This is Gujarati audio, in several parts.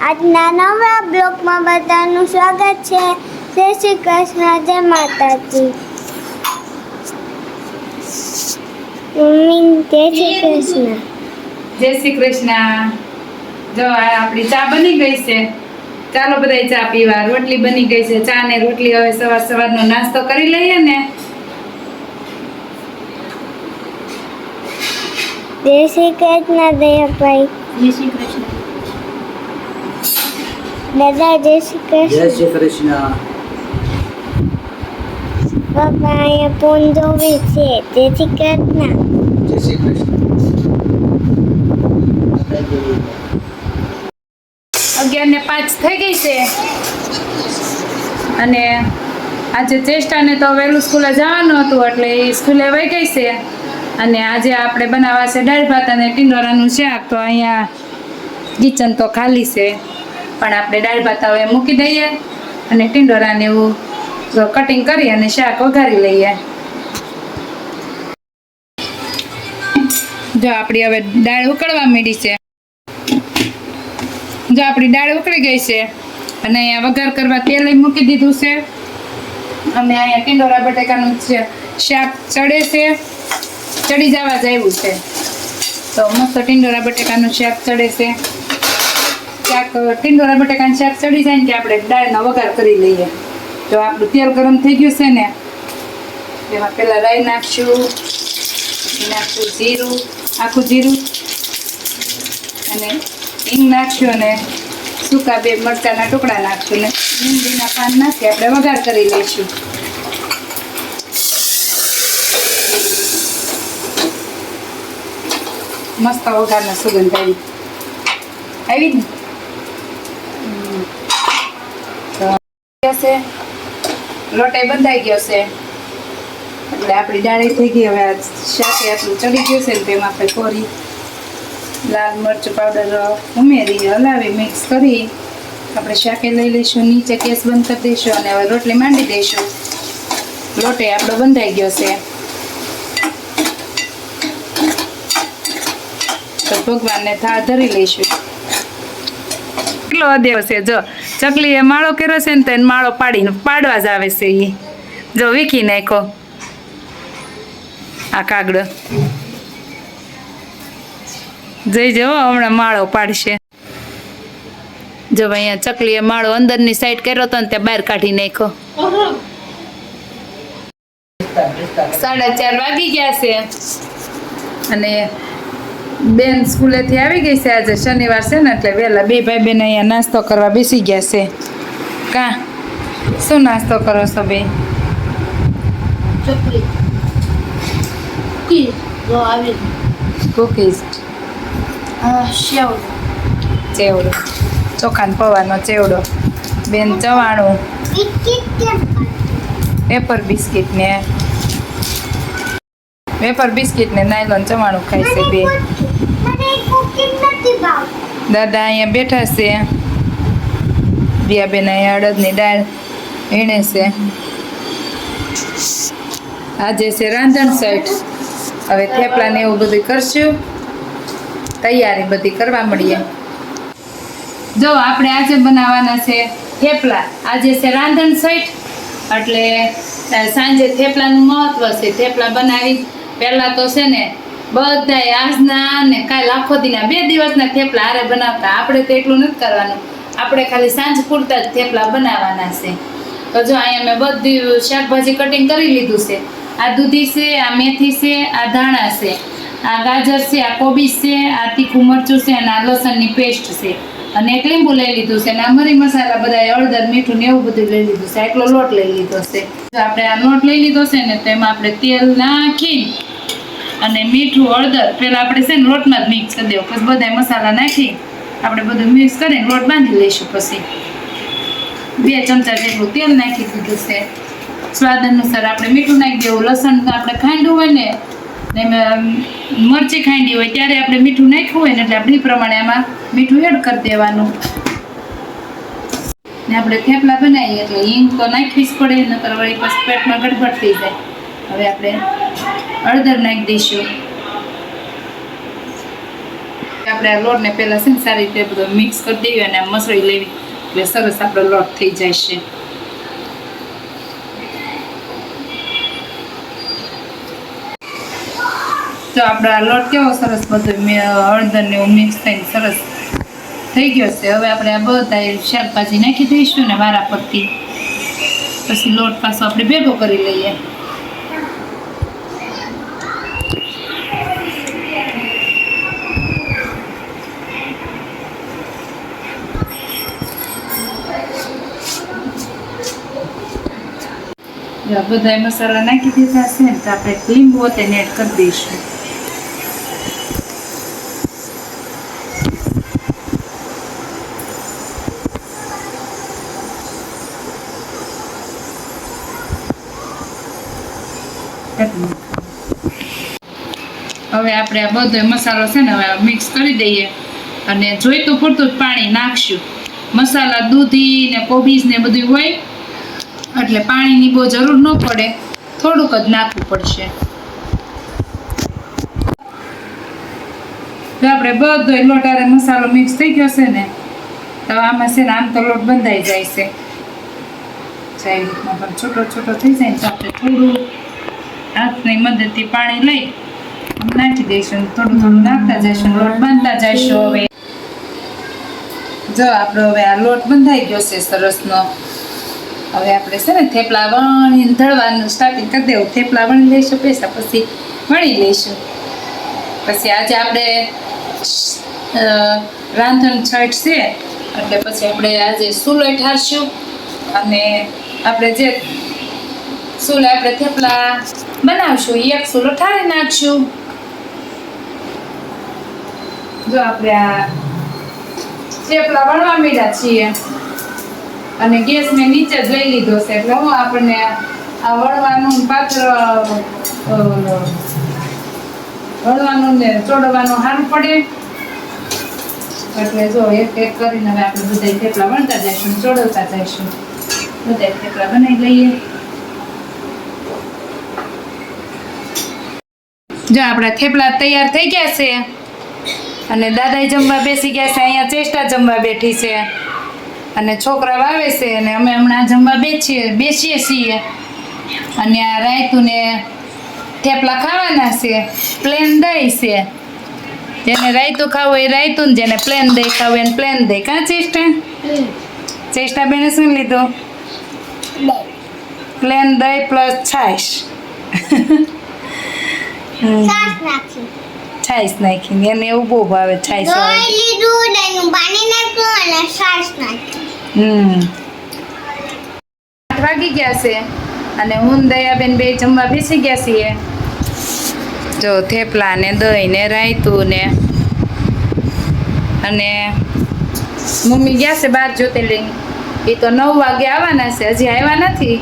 આજના નવા બ્લોગમાં બધાનું સ્વાગત છે. જય શ્રી કૃષ્ણ, જય માતાજી. જય શ્રી કૃષ્ણ. જય શ્રી કૃષ્ણ. જો આપણી ચા બની ગઈ છે. ચાલો બધા ચા પીવા. રોટલી બની ગઈ છે. ચા ને રોટલી હવે સવારનો નાસ્તો કરી લઈએ ને. જય શ્રી કૃષ્ણ દયાભાઈ. જય શ્રી કૃષ્ણ. દાદા જય શ્રી કૃષ્ણ. જય શ્રી કૃષ્ણ. પપ્પા અહીંયા ફોન જોવે છે. જય શ્રી કૃષ્ણ. જય શ્રી કૃષ્ણ. 11:05 થઈ ગઈ છે અને આજે ચેષ્ટાને તો વહેલું સ્કૂલે જવાનું હતું એટલે એ સ્કૂલે વહી ગઈ છે. અને આજે આપણે બનાવવા છે દાળ ભાત અને ટીંડોરાનું શાક. તો અહીંયા કિચન તો ખાલી છે પણ આપણે દાળ ભાત હવે મૂકી દઈએ અને ટીંડોરાને એવું કટિંગ કરી અને શાક વઘારી લઈએ. જો આપણી હવે દાળ ઉકળવા માંડી છે. જો આપણી દાળ ઉકળી ગઈ છે અને અહીંયા વઘાર કરવા તેલ મૂકી દીધું છે અને અહીંયા ટીંડોરા બટેકાનું શાક ચડી જવા આવ્યું છે. તો મસ્ત ટીંડોરા બટેકાનું શાક ચડે છે. ટીંડોરા બટેકાનું શાક ચડી જાય ને કે આપણે દાળનો વઘાર કરી લઈએ. તો આપણું તેલ ગરમ થઈ ગયું છે ને એમાં પહેલાં રાઈ નાખશું, પછી નાખશું જીરું, આખું જીરું અને હિંગ નાખશું અને સૂકા 2 મરચાંના ટુકડા નાખશું ને લીંબુના પાન નાખી આપણે વઘાર કરી લઈશું. મસ્ત વઘારના સુગંધ આવી ને લોટે બંધાઈ ગયો છે એટલે આપણી દાળી થઈ ગઈ. હવે આ શાકે આટલું ચડી ગયું છે ને તેમાં આપણે કોરી લાલ મરચું પાવડર ઉમેરી હલાવી મિક્સ કરી આપણે શાકે લઈ લઈશું. નીચે ગેસ બંધ કરી દઈશું અને હવે રોટલી માંડી દઈશું. લોટે આપણો બંધાઈ ગયો છે તો ભગવાનને થાળ ધરી લઈશું. કેટલો અદેવ છે. જો ચકલીએ માળો કર્યો છે ને તો એને માળો પાડવા જ આવે છે. એ જો વીખી નાખ્યો આ કાગડો. જઈ જવો હમણાં માળો પાડશે. જો અહીંયા ચકલીએ માળો અંદરની સાઈડ કર્યો હતો ને ત્યાં બહાર કાઢી નાખ્યો. 4:30 વાગી ગયા છે અને બેન સ્કૂલેથી આવી ગઈ છે. આજે શનિવાર છે ને એટલે વહેલા 2 ભાઈ બેન અહીંયા નાસ્તો કરવા બેસી ગયા છે. કા શું નાસ્તો કરો છો બે? ચકલી કુકીઝ, ચેવડો, ચોખાનો પૌવાનો ચેવડો. બેન ચવાણું, વેફર બિસ્કિટ ને નાયલોન ચવાણું ખાય છે બે. દાદા અહીંયા બેઠા છે. દિયાબેન અહીંયા અડદની દાળ વીણે છે. આજે છે રાંધણ સેટ. હવે થેપલા ને એવું બધું કરશું. તૈયારી બધી કરવા મળીએ. જો આપણે આજે બનાવવાના છે થેપલા. આજે છે રાંધણ સેટ એટલે સાંજે થેપલાનું મહત્વ છે. થેપલા બનાવી પહેલાં તો છે ને બધાય આજના ને કાલ આખો દીના 2 દિવસના થેપલા હારે બનાવતા. આપણે તો એટલું નથી કરવાનું. આપણે ખાલી સાંજ પૂરતા જ થેપલા બનાવવાના છે. તો જો અહીંયા મેં બધું શાકભાજી કટિંગ કરી લીધું છે. આ દૂધી છે, આ મેથી છે, આ ધાણા છે, આ ગાજર છે, આ કોબીજ છે, આ તીખું મરચું છે અને આ લસણની પેસ્ટ છે અને એક લીંબુ લઈ લીધું છે અને આ મરી મસાલા બધા હળદર મીઠું ને એવું બધું લઈ લીધું છે. એટલો લોટ લઈ લીધો છે. આપણે આ લોટ લઈ લીધો છે ને તો એમાં આપણે તેલ નાખી અને મીઠું હળદર પહેલાં આપણે છે ને લોટમાં જ મિક્સ કરી દેવું. પછી બધા મસાલા નાખી આપણે બધું મિક્સ કરીને લોટ બાંધી લઈશું. પછી 2 ચમચા જેટલું તેલ નાખી દીધું છે. સ્વાદ અનુસાર આપણે મીઠું નાખી દેવું. લસણ આપણે ખાંડવું હોય ને એમાં મરચી ખાંડી હોય ત્યારે આપણે મીઠું નાખ્યું હોય ને એટલે આપણે એ પ્રમાણે આમાં મીઠું એડ કરી દેવાનું. ને આપણે થેપલા બનાવીએ એટલે હિંગ તો નાખવી જ પડે, નકર વળી પછી પેટમાં ગડબડ થઈ જાય. હવે આપણે હળદર નાખી દઈશું. આપણે આ લોટને પહેલાં છે ને સારી રીતે બધો મિક્સ કરી દેવી અને મસળી લેવી એટલે સરસ આપણો લોટ થઈ જાય છે. તો આપણો આ લોટ કેવો સરસ બધો હળદર ને એવું મિક્સ થઈને સરસ થઈ ગયો છે. હવે આપણે આ બધા શાકભાજી નાખી દઈશું ને વારા પરથી પછી લોટ પાછો આપણે ભેગો કરી લઈએ. બધા મસાલા નાખી દીધા છે ને તો આપણે લીંબુ તેને એડ કરી દઈશું. હવે આપણે આ બધો મસાલો છે ને હવે મિક્સ કરી દઈએ અને જોઈતું પૂરતું જ પાણી નાખશું. મસાલા દૂધી ને કોબીજ ને બધું હોય એટલે પાણીની બહુ જરૂર ન પડે, થોડુંક જ નાખવું પડશે. તો આપણે બધો લોટ આરે મસાલો મિક્સ થઈ ગયો છે ને તો આમાં છે ને આમ તો લોટ બંધાઈ જાય છે. સારી રીતના પણ છોટો છોટો થઈ જાય ને તો આપણે થોડું હાથની મદદથી પાણી લઈ નાખી દઈશું. થોડું થોડું નાખતા જઈશું, લોટ બાંધતા જઈશું. હવે જો આપણો હવે આ લોટ બંધાઈ ગયો છે સરસનો. હવે આપણે છે ને થેપલા વણીને ધળવાનું સ્ટાર્ટિંગ કરી દેવું. થેપલા વણી લઈશું પછી વણી લઈશું. પછી આજે આપણે રાંધણ છઠ છે એટલે પછી આપણે આજે સૂલો ઠારશું અને આપણે જે સૂલે આપણે થેપલા બનાવશું એક સૂલો ઠારી નાખશું. જો આપણે આ થેપલા વણવા માંડ્યા છીએ અને ગેસ મેં નીચે જ લઈ લીધો છે એટલે હું આપણને આ વળવાનું પાત્ર વળવાનું ને ચોડવાનું સારું પડે એટલે જો એક એક કરીને હવે આપણે બધા થેપલા વણતા જઈશું, ચોડવતા જઈશું. બધા થેપલા બનાવી લઈએ. જો આપણા થેપલા તૈયાર થઈ ગયા છે અને દાદાઈ જમવા બેસી ગયા છે. અહીંયા ચેષ્ટા જમવા બેઠી છે અને છોકરા વાવે છે અને અમે હમણાં જમવા બેસીએ છીએ. અને આ રાયતું ને થેપલા ખાવાના છે. પ્લેન દહીં છે, જેને રાયતું ખાવું એ રાયતું ને જેને પ્લેન દહીં ખાવું એને પ્લેન દહીં. કાં ચેષ્ટા બેને શું લીધું? પ્લેન દહીં પ્લસ છાશ. છાશ નાખીને એને એવું બહુ ભાવે. છાશ વાગી ગયા છે અને હું દયાબેન બે જમવા બેસી ગયા છીએ. જો થેપલા ને દહીં ને રાયતું ને અને મમ્મી ગયા છે બહાર જ્યોતિર્લિંગ. એ તો 9 વાગે આવવાના છે, હજી આવ્યા નથી.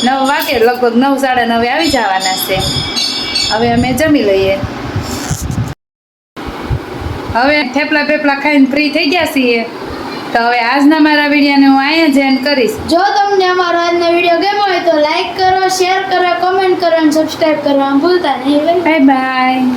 9 વાગે લગભગ 9 સાડા 9 આવી જવાના છે. હવે અમે જમી લઈએ. હવે થેપલા પેપલા ખાઈને ફ્રી થઈ ગયા છીએ તો હવે આજના મારા વિડીયોને હું અહીંયા જ એન્ડ કરીશ. જો તમને અમારો આજનો વિડીયો ગમ્યો હોય તો લાઈક કરો, શેર કરો, કમેન્ટ કરો અને સબસ્ક્રાઇબ કરવાનું ભૂલતા નહીં. Bye bye.